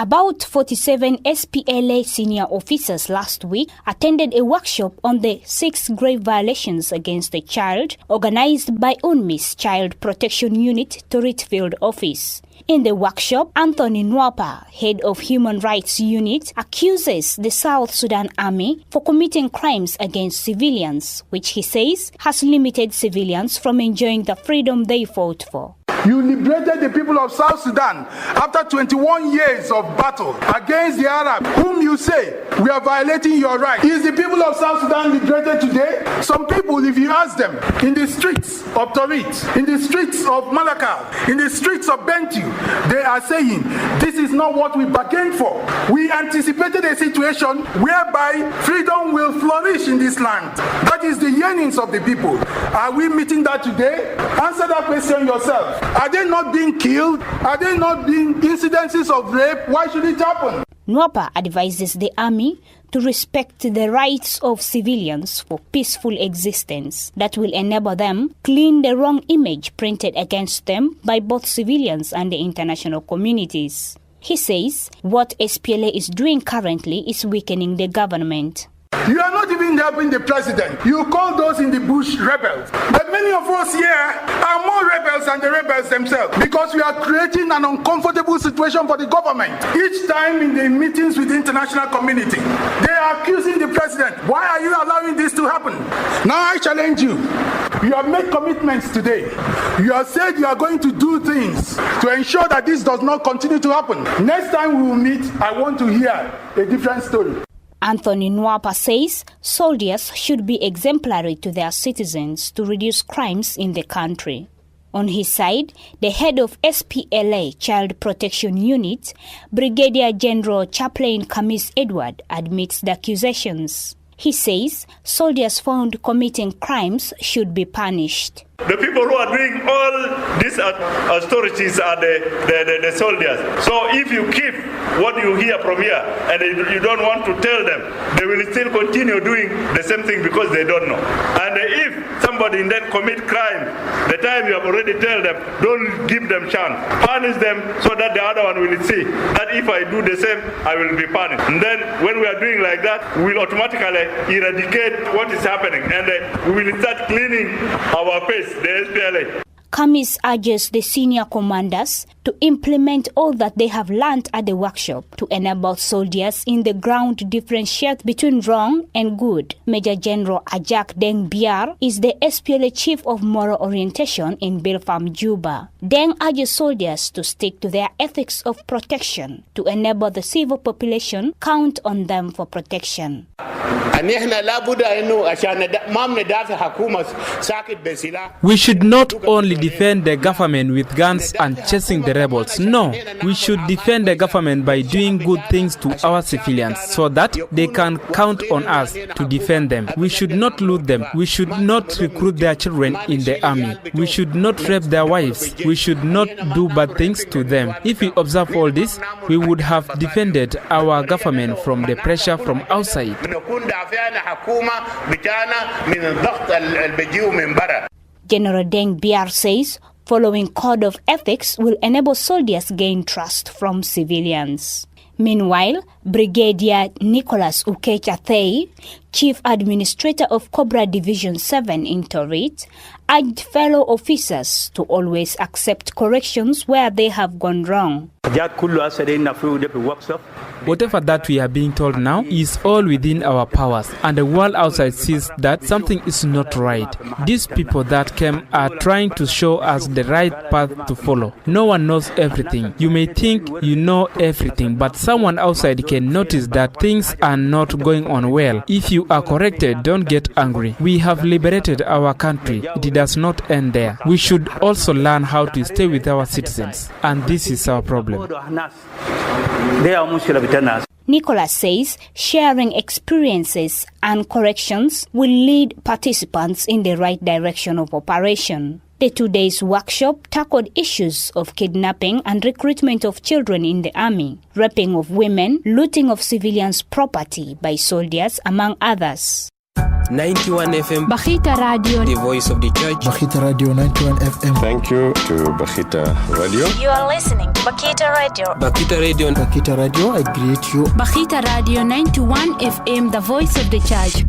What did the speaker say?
About 47 SPLA senior officers last week attended a workshop on the 6 grave violations against the child organized by UNMISS Child Protection Unit Torrit Field Office. In the workshop, Anthony Nwapa, head of Human Rights Unit, accuses the South Sudan Army for committing crimes against civilians, which he says has limited civilians from enjoying the freedom they fought for. You liberated the people of South Sudan after 21 years of battle against the Arabs, whom you say we are violating your rights. Is the people of South Sudan liberated today? Some people, if you ask them, in the streets of Torrit, in the streets of Malakal, in the streets of Bentiu, they are saying, this is not what we bargained for. We anticipated a situation whereby freedom will flourish in this land. That is the yearnings of the people. Are we meeting that today? Answer that question yourself. Are they not being killed? Are they not being incidences of rape? Why should it happen? Nwapa advises the army to respect the rights of civilians for peaceful existence that will enable them clean the wrong image printed against them by both civilians and the international communities. He says what SPLA is doing currently is weakening the government. You are not even helping the president. You call those in the bush rebels. But many of us here are more rebels than the rebels themselves because we are creating an uncomfortable situation for the government. Each time in the meetings with the international community, they are accusing the president. Why are you allowing this to happen? Now I challenge you. You have made commitments today. You have said you are going to do things to ensure that this does not continue to happen. Next time we will meet, I want to hear a different story. Anthony Nwapa says soldiers should be exemplary to their citizens to reduce crimes in the country. On his side, the head of SPLA Child Protection Unit, Brigadier General Chaplain Kamis Edward, admits the accusations. He says soldiers found committing crimes should be punished. The people who are doing all these authorities are the soldiers. So if you keep what you hear from here and you don't want to tell them, they will still continue doing the same thing because they don't know. And if somebody then commit crime, the time you have already tell them, don't give them chance. Punish them so that the other one will see that if I do the same, I will be punished. And then when we are doing like that, we will automatically eradicate what is happening and we will start cleaning our face. The SPLA. Kamis urges the senior commanders to implement all that they have learned at the workshop to enable soldiers in the ground to differentiate between wrong and good. Major General Ajak Deng Biar is the SPLA Chief of Moral Orientation in Bilfam, Juba. Deng urges soldiers to stick to their ethics of protection to enable the civil population count on them for protection. We should not only defend the government with guns and chasing the rebels. No, we should defend the government by doing good things to our civilians so that they can count on us to defend them. We should not loot them. We should not recruit their children in the army. We should not rape their wives. We should not do bad things to them. If we observe all this, we would have defended our government from the pressure from outside. General Deng Biar says following code of ethics will enable soldiers gain trust from civilians. Meanwhile, Brigadier Nicholas Ukechathei, Chief Administrator of Cobra Division 7 in Torrit, urged fellow officers to always accept corrections where they have gone wrong. Whatever that we are being told now is all within our powers, and the world outside sees that something is not right. These people that came are trying to show us the right path to follow. No one knows everything. You may think you know everything, but someone outside can notice that things are not going on well. If you are corrected, don't get angry. We have liberated our country. It does not end there. We should also learn how to stay with our citizens, and this is our problem. Nicholas says sharing experiences and corrections will lead participants in the right direction of operation. The 2 days workshop tackled issues of kidnapping and recruitment of children in the army, raping of women, looting of civilians' property by soldiers, among others. 91 FM. Bakhita Radio, the voice of the church. Bakhita Radio 91 FM. Thank you to Bakhita Radio. You are listening to Bakhita Radio. Bakhita Radio. Bakhita Radio, I greet you. Bakhita Radio 91 FM, the voice of the church.